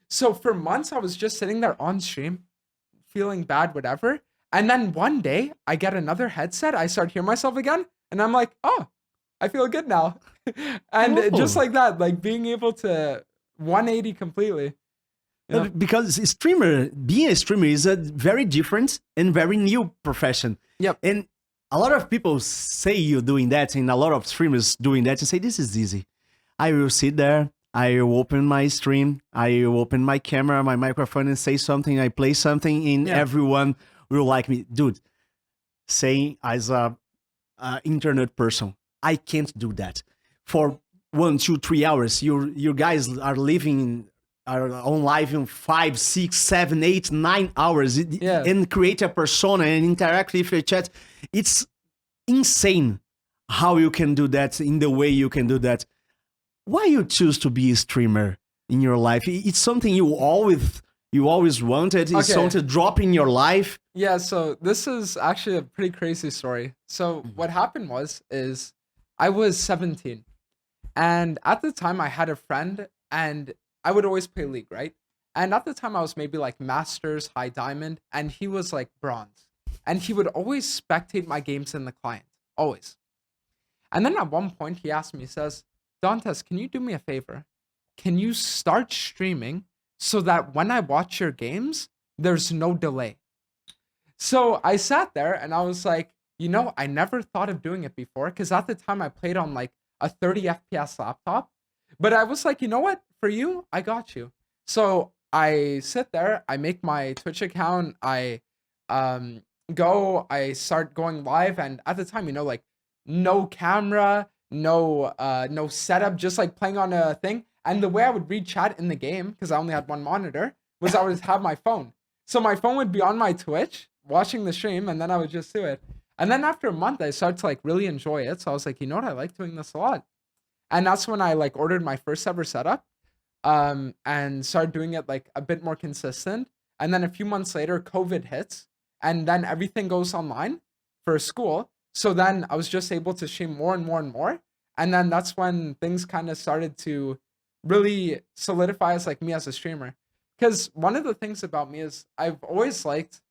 So for months, I was just sitting there on stream, feeling bad, whatever. And then one day, I get another headset. I start hearing myself again, and I'm like, oh, I feel good now. And just Oh. like that, like being able to 180 completely. Yeah. Because being a streamer is a very different and very new profession. Yep. And a lot of people say you doing that, and a lot of streamers doing that, and say this is easy. I will sit there, I will open my stream, I will open my camera, my microphone, and say something. I play something, and everyone will like me, dude. Saying as a internet person, I can't do that for 1, 2, 3 hours. You guys are living are on live in 5, 6, 7, 8, 9 hours and create a persona and interact with your chat. It's insane how you can do that in the way you can do that. Why you choose to be a streamer in your life? It's something you always wanted. It's something to drop in your life. Yeah, so this is actually a pretty crazy story. So what happened is I was 17, and at the time I had a friend, and I would always play League, right? And at the time I was maybe like Masters, High Diamond, and he was like Bronze. And he would always spectate my games in the client, always. And then at one point he asked me, he says, Dantes, can you do me a favor? Can you start streaming so that when I watch your games, there's no delay? So I sat there and I was like, you know, I never thought of doing it before, because at the time I played on like a 30 FPS laptop. But I was like, you know what? For you, I got you. So I sit there, I make my Twitch account, I I start going live, and at the time, you know, like no camera, no setup, just like playing on a thing. And the way I would read chat in the game, because I only had one monitor, was I would have my phone. So my phone would be on my Twitch, watching the stream, and then I would just do it. And then after a month, I started to like really enjoy it. So I was like, you know what? I like doing this a lot. And that's when I like ordered my first ever setup, and started doing it like a bit more consistent. And then a few months later, COVID hits, and then everything goes online for school. So then I was just able to stream more and more and more. And then that's when things kind of started to really solidify as like me as a streamer. Because one of the things about me is I've always liked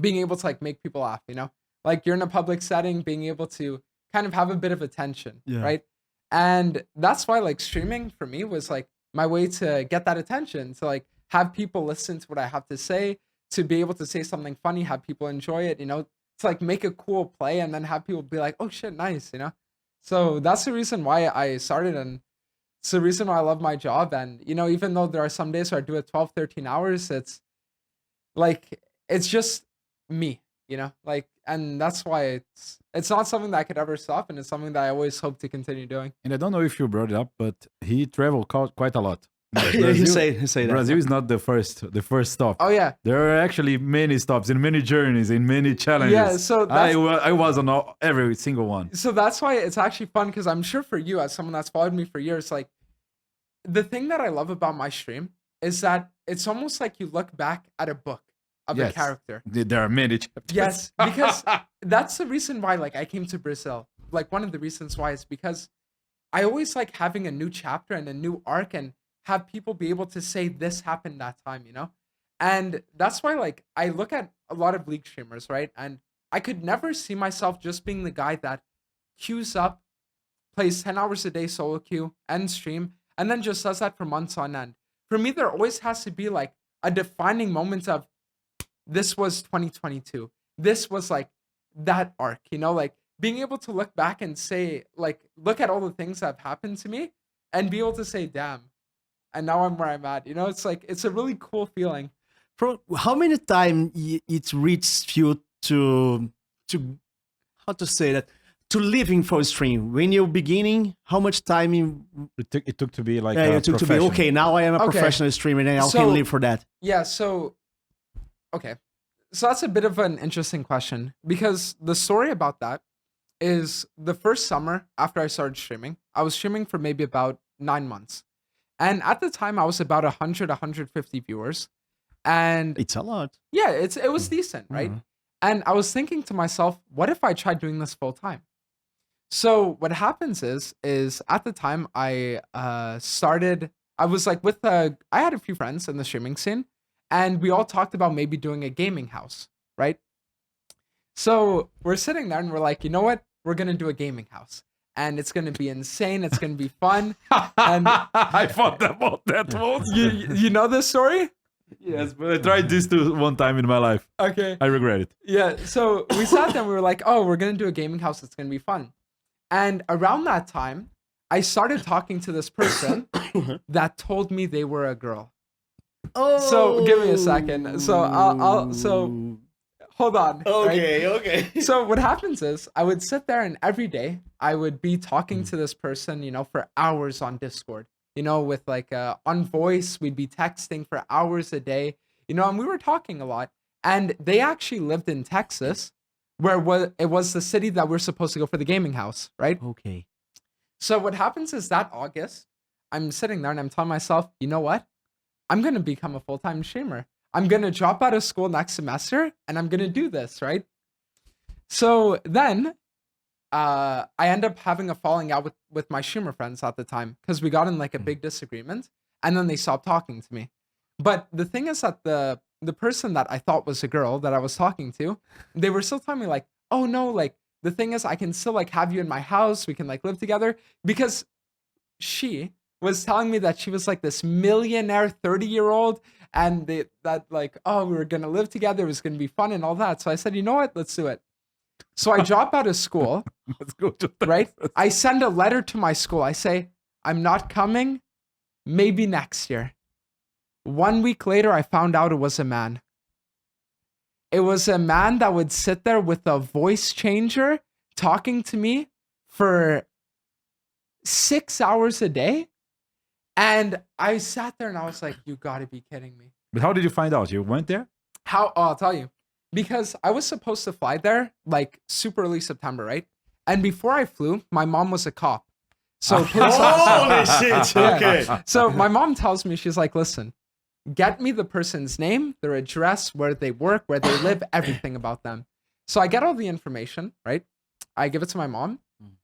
being able to like make people laugh, you know? Like you're in a public setting, being able to kind of have a bit of attention, right? And that's why like streaming for me was like my way to get that attention, to like have people listen to what I have to say, to be able to say something funny, have people enjoy it, you know, to like make a cool play and then have people be like, oh shit, nice, you know? So that's the reason why I started, and it's the reason why I love my job. And, you know, even though there are some days where I do it 12, 13 hours, it's like, it's just me, you know, like, and that's why it's not something that I could ever stop, and it's something that I always hope to continue doing. And I don't know if you brought it up, but he traveled quite a lot. He say that. Brazil is not the first stop. Oh yeah, there are actually many stops and many journeys and many challenges. Yeah, so I was on every single one. So that's why it's actually fun, because I'm sure for you, as someone that's followed me for years, like the thing that I love about my stream is that it's almost like you look back at a book of a character. There are many chapters. Yes, because that's the reason why like I came to Brazil. Like one of the reasons why is because I always like having a new chapter and a new arc, and have people be able to say this happened that time, you know? And that's why like I look at a lot of League streamers, right? And I could never see myself just being the guy that queues up, plays 10 hours a day solo queue and stream, and then just does that for months on end. For me, there always has to be like a defining moment of, this was 2022. This was like that arc, you know, like being able to look back and say, like, look at all the things that have happened to me and be able to say, damn, and now I'm where I'm at. You know, it's like, it's a really cool feeling. From how many times it reached you to how to say that, to living for stream? When you're beginning, how much time it took to be like it took to be, okay, now I am a professional streamer and I can live for that? Yeah, so okay. So that's a bit of an interesting question, because the story about that is the first summer after I started streaming, I was streaming for maybe about 9 months. And at the time I was about 100, 150 viewers. And it's a lot. Yeah, it was decent, right? Mm-hmm. And I was thinking to myself, what if I tried doing this full time? So what happens is at the time I I was like I had a few friends in the streaming scene, and we all talked about maybe doing a gaming house, right? So we're sitting there and we're like, you know what? We're gonna do a gaming house, and it's gonna be insane. It's gonna be fun. And I thought about that once. you know this story? Yes, but I tried this too one time in my life. Okay. I regret it. Yeah. So we sat there and we were like, oh, we're gonna do a gaming house. It's gonna be fun. And around that time, I started talking to this person that told me they were a girl. Oh. So give me a second. So so hold on. Okay, okay. So what happens is I would sit there and every day I would be talking to this person, for hours on Discord, with like on voice, we'd be texting for hours a day, and we were talking a lot. And they actually lived in Texas, where it was the city that we're supposed to go for the gaming house, right? Okay. So what happens is that August, I'm sitting there and I'm telling myself, you know what? I'm going to become a full-time streamer. I'm going to drop out of school next semester and I'm going to do this, right? So then I end up having a falling out with my streamer friends at the time because we got in like a big disagreement and then they stopped talking to me. But the thing is that the person that I thought was a girl that I was talking to, they were still telling me like, oh no, like the thing is I can still like have you in my house. We can like live together, because she was telling me that she was like this millionaire 30-year-old and that like, oh, we were going to live together. It was going to be fun and all that. So I said, you know what? Let's do it. So I drop out of school, Let's go to right? I send a letter to my school. I say, I'm not coming, maybe next year. 1 week later, I found out it was a man. It was a man that would sit there with a voice changer talking to me for 6 hours a day. And I sat there and I was like, you gotta be kidding me. But how did you find out? You went there? How? Oh, I'll tell you. Because I was supposed to fly there like super early September, right? And before I flew, my mom was a cop. So police officer. Holy shit. Yeah. Okay. So my mom tells me, she's like, listen, get me the person's name, their address, where they work, where they live, everything about them. So I get all the information, right? I give it to my mom.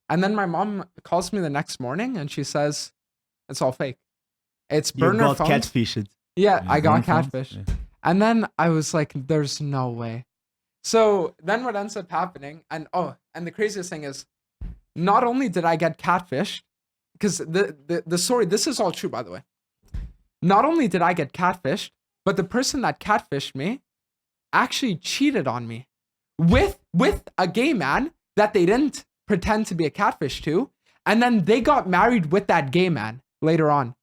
And then my mom calls me the next morning and she says, it's all fake. It's You burner got phones. catfished. Yeah, I got Burner phones? catfish. Yeah. And then I was like, there's no way. So then what ends up happening, and the craziest thing is, not only did I get catfished, because the story, this is all true, by the way. Not only did I get catfished, but the person that catfished me actually cheated on me with a gay man that they didn't pretend to be a catfish to. And then they got married with that gay man later on.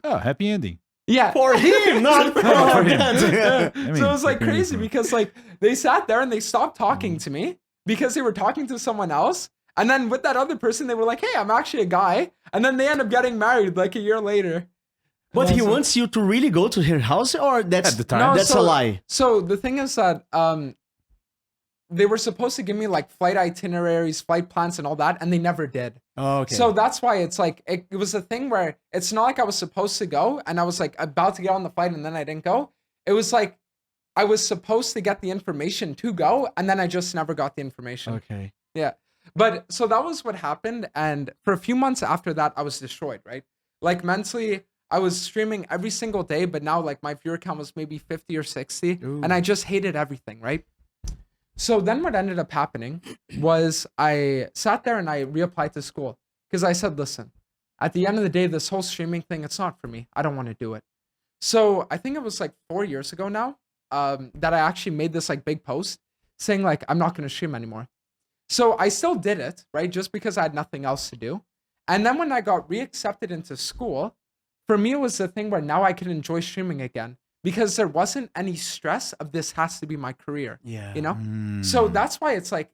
Oh, happy ending. Yeah. For him, not for him. him. I mean, So it was like happy ending crazy for- because like they sat there and they stopped talking to me because they were talking to someone else. And then with that other person, they were like, hey, I'm actually a guy. And then they end up getting married like a year later. But And he I was like- wants you to really go to her house, or that's At the time. No, that's so- a lie. So the thing is that they were supposed to give me like flight itineraries, flight plans and all that. And they never did. Oh, okay. So that's why it's like, it was a thing where it's not like I was supposed to go and I was like about to get on the flight and then I didn't go. It was like, I was supposed to get the information to go and then I just never got the information. okay. Yeah. But so that was what happened. And for a few months after that, I was destroyed, right? Like mentally, I was streaming every single day, but now like my viewer count was maybe 50 or 60 and I just hated everything, right? So then what ended up happening was I sat there and I reapplied to school because I said, listen, at the end of the day, this whole streaming thing, it's not for me. I don't want to do it. So I think it was like 4 years ago now that I actually made this like big post saying like, I'm not going to stream anymore. So I still did it, right? Just because I had nothing else to do. And then when I got reaccepted into school, for me, it was the thing where now I could enjoy streaming again because there wasn't any stress of this has to be my career, Yeah. you know? So that's why it's like,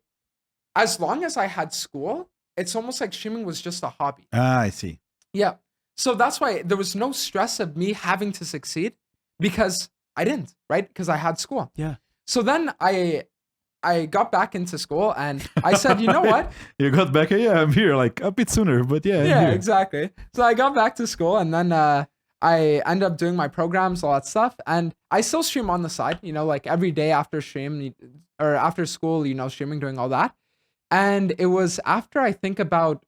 as long as I had school, it's almost like streaming was just a hobby. Ah, I see. Yeah. So that's why there was no stress of me having to succeed because I didn't, right? Because I had school. Yeah. So then I got back into school and I said, you know what? You got back. Yeah, I'm here like a bit sooner, but yeah. I'm Yeah, here. exactly. So I got back to school and then I ended up doing my programs, all that stuff. And I still stream on the side, you know, like every day after stream or after school, you know, streaming, doing all that. And it was after I think about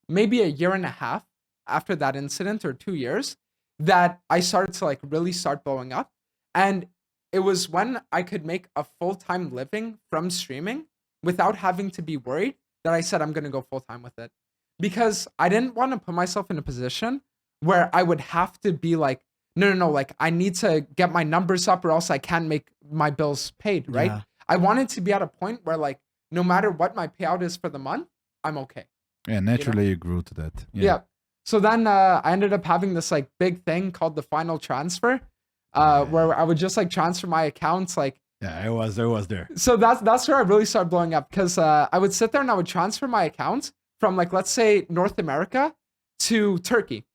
maybe a year and a half after that incident or 2 years that I started to like really start blowing up. And it was when I could make a full-time living from streaming without having to be worried that I said I'm going to go full-time with it. Because I didn't want to put myself in a position where I would have to be like, no, like I need to get my numbers up or else I can't make my bills paid, right? Yeah. I wanted to be at a point where like, no matter what my payout is for the month, I'm okay. Yeah, naturally you grew to that. Yeah. So then I ended up having this like big thing called the final transfer, where I would just like transfer my accounts like. Yeah, I was there. So that's where I really started blowing up because I would sit there and I would transfer my accounts from like, let's say North America to Turkey.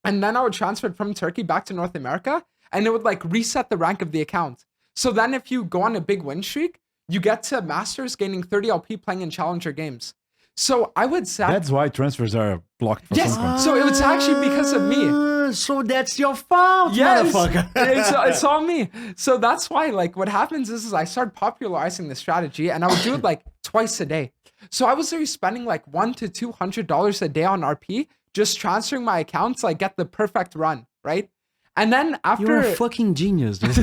And then I would transfer it from Turkey back to North America and it would like reset the rank of the account. So then if you go on a big win streak, you get to Masters gaining 30 LP playing in Challenger games. So I would say That's why transfers are blocked for yes. some countries. So it was actually because of me. So that's your fault, Yes, motherfucker. it's all me. So that's why, like, what happens is I started popularizing the strategy, and I would do it like twice a day. So I was already spending like $100 to $200 a day on RP, just transferring my accounts, like get the perfect run, right? And then after You're a fucking genius, dude.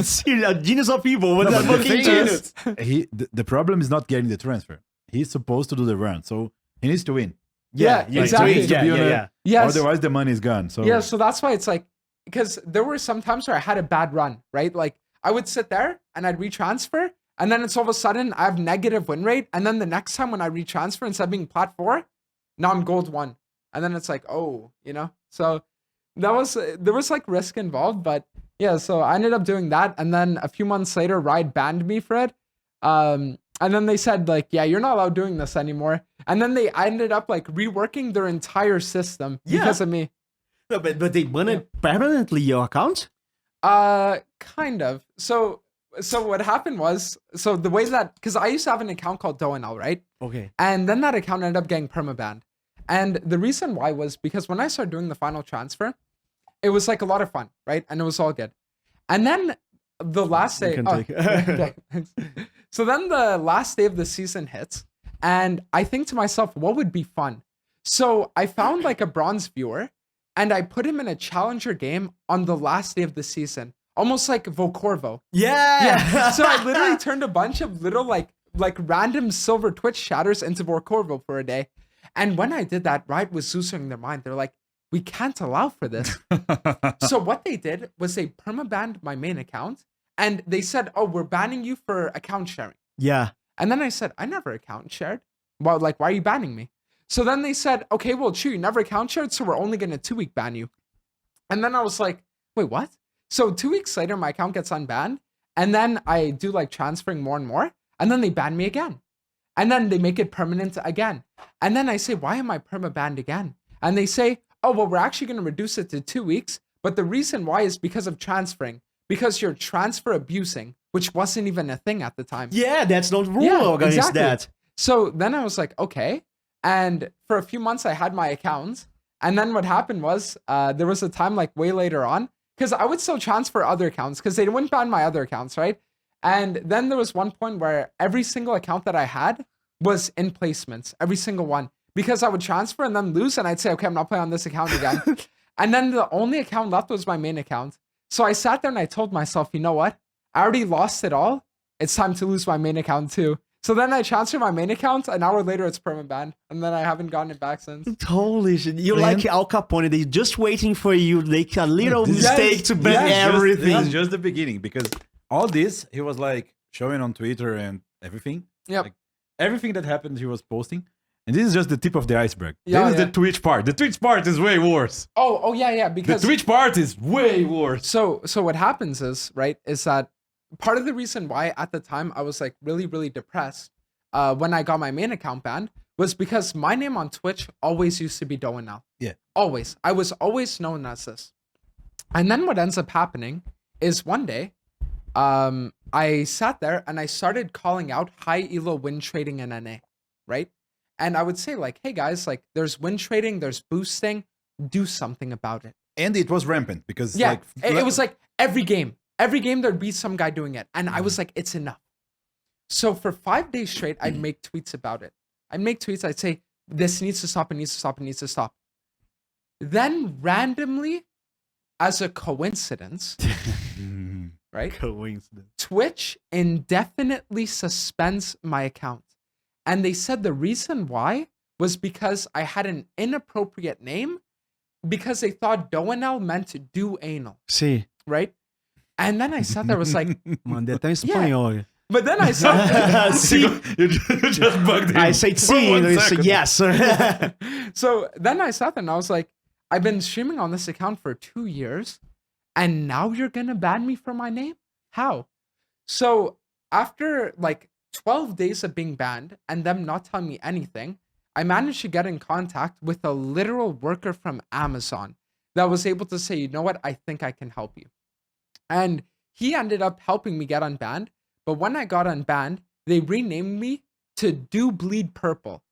Seriously, a genius of people, but No, a but the fucking thing genius. is, the problem is not getting the transfer. He's supposed to do the run, so he needs to win. Yeah, yeah, exactly. So he needs to be on a- yes, Otherwise, the money is gone. So yeah. So that's why it's like because there were some times where I had a bad run, right? Like I would sit there and I'd retransfer, and then it's all of a sudden I have negative win rate, and then the next time when I retransfer instead of being plat 4, now I'm gold 1, and then it's like so that was there was like risk involved, but yeah. So I ended up doing that, and then a few months later, Riot banned me for it. And then they said like, yeah, you're not allowed doing this anymore. And then I ended up like reworking their entire system because of me. No, but they banned permanently your account? Kind of. So what happened was, so the way that, because I used to have an account called DoNL, right? Okay. And then that account ended up getting permabanned. And the reason why was because when I started doing the final transfer, it was like a lot of fun, right? And it was all good. And then the last day, so then the last day of the season hits, and I think to myself, what would be fun? So I found like a bronze viewer, and I put him in a challenger game on the last day of the season, almost like Vocorvo. Yeah. So I literally turned a bunch of little like random silver Twitch chatters into Vocorvo for a day. And when I did that, Riot was losing their mind. They're like, we can't allow for this. So what they did was they permabanned my main account, and they said, oh, we're banning you for account sharing. Yeah. And then I said, I never account shared. Well, like, why are you banning me? So then they said, okay, well, true, you never account shared, so we're only going to 2-week ban you. And then I was like, wait, what? So 2 weeks later, my account gets unbanned, and then I do like transferring more and more, and then they ban me again. And then they make it permanent again. And then I say, why am I perma-banned again? And they say, oh, well, we're actually going to reduce it to 2 weeks. But the reason why is because of transferring, because you're transfer abusing, which wasn't even a thing at the time. Yeah, that's not rule against exactly. that. So then I was like, okay. And for a few months, I had my account. And then what happened was there was a time like way later on, because I would still transfer other accounts because they wouldn't ban my other accounts, right? And then there was one point where every single account that I had was in placements, every single one, because I would transfer and then lose, and I'd say, okay, I'm not playing on this account again. And then the only account left was my main account. So I sat there and I told myself, you know what? I already lost it all. It's time to lose my main account too. So then I transferred my main account. An hour later, it's permabanned, and then I haven't gotten it back since. Holy shit. You're like Al Capone. They're just waiting for you to make a little mistake to ban everything. This is just the beginning, because all this, he was like showing on Twitter and everything. Yep. Like, everything that happened, he was posting. And this is just the tip of the iceberg. Yeah, This is the Twitch part. The Twitch part is way worse. Oh yeah, The because Twitch part is way worse. So what happens is, right, is that part of the reason why at the time I was like really, really depressed when I got my main account banned was because my name on Twitch always used to be DoNL. Yeah. Always. I was always known as this. And then what ends up happening is one day, I sat there and I started calling out high elo win trading in NA, right? And I would say like, hey guys, like there's win trading, there's boosting, do something about it. And it was rampant because it was like every game there'd be some guy doing it. And I was like, it's enough. So for 5 days straight, I'd make tweets about it. I'd make tweets. I'd say, this needs to stop. It needs to stop. It needs to stop. Then randomly, as a coincidence, right? Coincidence. Twitch indefinitely suspends my account. And they said the reason why was because I had an inappropriate name because they thought Doanel meant do anal, Sim. right? And then I sat there, was like, Mandei até em espanhol. but then I sat Sim. You just bugged him. I said for sim, 1 and he said second. yes. So then I sat there and I was like, I've been streaming on this account for 2 years and now you're gonna ban me for my name? How? So after like 12 days of being banned and them not telling me anything, I managed to get in contact with a literal worker from Amazon that was able to say, you know what, I think I can help you. And he ended up helping me get unbanned. But when I got unbanned, they renamed me to Do Bleed Purple.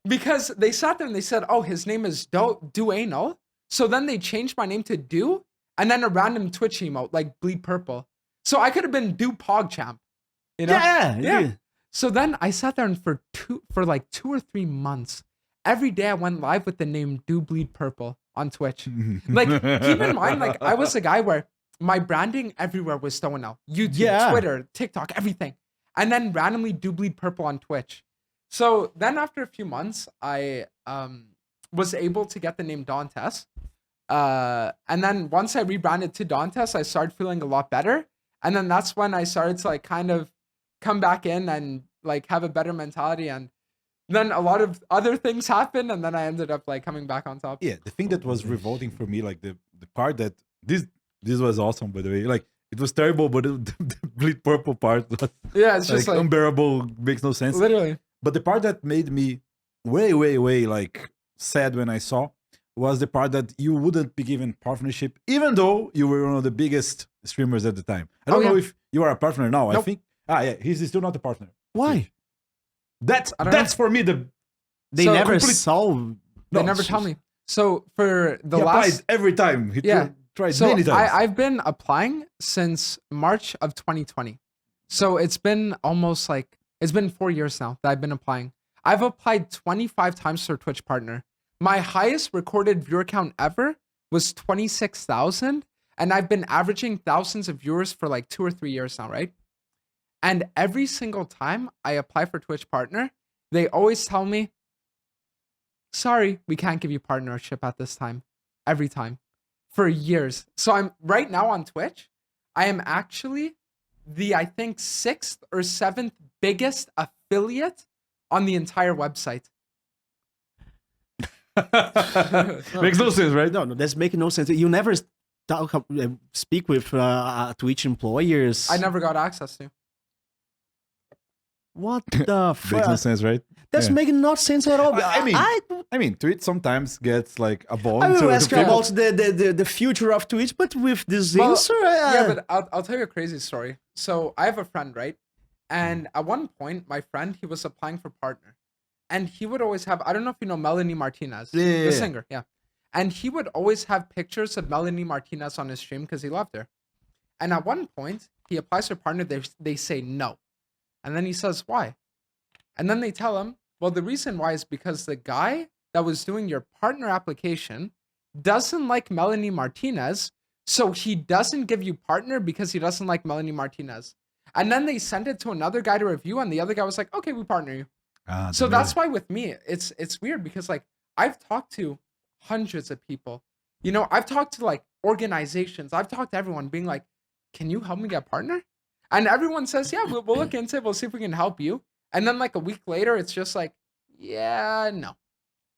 Because they sat there and they said, oh, his name is Do Anal. So then they changed my name to Do and then a random Twitch emote like Bleed Purple. So I could have been Do PogChamp. You know? Yeah. So then I sat there and for like 2 or 3 months, every day I went live with the name Do Bleed Purple on Twitch. Like, keep in mind, like I was a guy where my branding everywhere was Doanel. YouTube, Twitter, TikTok, everything. And then randomly Do Bleed Purple on Twitch. So then after a few months, I was able to get the name Dantes. And then once I rebranded to Dantes, I started feeling a lot better. And then that's when I started to like kind of come back in and like have a better mentality. And then a lot of other things happened. And then I ended up like coming back on top. Yeah, the thing that was revolting for me, like the part that this was awesome, by the way. Like it was terrible, but the bleed purple part was Yeah, it's just like unbearable, makes no sense. literally. But the part that made me way like sad when I saw was the part that you wouldn't be given partnership, even though you were one of the biggest streamers at the time. I don't know if you are a partner now. Nope. I think he's still not a partner. Why? That's I don't know. for me the They So never complete- saw. They No, never tell me. So for the he applied last every time. He Yeah. tried So many times. I've been applying since March of 2020. So it's been almost like, it's been 4 years now that I've been applying. I've applied 25 times for Twitch partner. My highest recorded viewer count ever was 26,000. And I've been averaging thousands of viewers for like 2 or 3 years now, right? And every single time I apply for Twitch partner, they always tell me, sorry, we can't give you partnership at this time. Every time. For years. So I'm right now on Twitch. I am actually the, I think, 6th or 7th biggest affiliate on the entire website. Makes no sense, right? No, that's making no sense. You never speak with Twitch employers. I never got access to. What the Makes no fuck? sense, right? That's Yeah. making no sense at all. I mean, Twitch sometimes gets like a ball. I will to ask you people. about the future of Twitch, but with this Well, answer, Yeah, but I'll tell you a crazy story. So I have a friend, right? And at one point, my friend, he was applying for partner. And he would always have, I don't know if you know Melanie Martinez, Yeah. the singer, yeah. And he would always have pictures of Melanie Martinez on his stream because he loved her. And at one point, he applies for partner, they say no. And then he says, why? And then they tell him, well, the reason why is because the guy that was doing your partner application doesn't like Melanie Martinez, so he doesn't give you partner because he doesn't like Melanie Martinez. And then they sent it to another guy to review, and the other guy was like, okay, we partner you. So that's why with me, it's weird because like I've talked to hundreds of people. You know, I've talked to like organizations. I've talked to everyone being like, can you help me get partner? And everyone says, yeah, we'll look into it. We'll see if we can help you. And then like a week later, it's just like, yeah, no.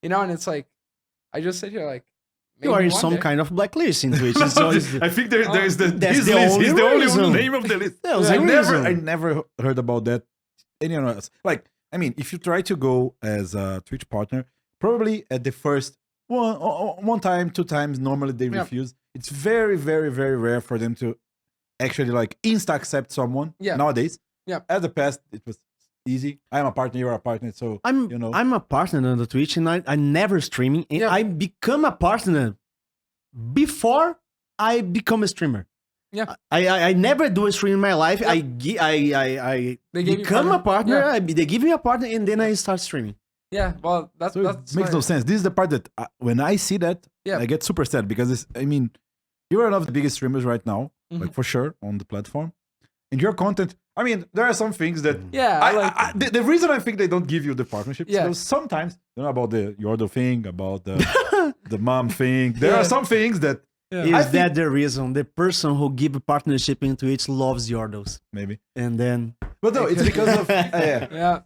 You know, and it's like, I just sit here like, you are maybe in one some day. kind of blacklist in Twitch. So I think there's the That's this the list. only He's the only reason. name of the list. That's I the reason. never heard about that. Anyone else? Like, I mean, if you try to go as a Twitch partner, probably at the first one time, 2 times, normally they Yeah. refuse. It's very, very, very rare for them to actually like insta accept someone nowadays. Yeah. At the past, it was easy. I'm a partner, you're a partner, so you know. I'm a partner on the Twitch, and I never streaming. And Yeah. I become a partner before I become a streamer. Yeah. I never do a stream in my life. Yeah. I They gave you become a partner. Yeah. They give me a partner, and then I start streaming. Yeah, well, that's So it that's makes why- no sense. This is the part that when I see that, Yeah. I get super sad because I mean, you're one of the biggest streamers right now, Mm-hmm. like for sure on the platform, and your content. I mean, there are some things that Yeah, I like. the reason I think they don't give you the partnerships Yeah. because sometimes you know about the Yordo thing, about the the mom thing. There Yeah. are some things that Yeah. Is I think- that the reason? The person who give a partnership in Twitch loves Yordos. maybe, And then but no, it's because of yeah. Yeah.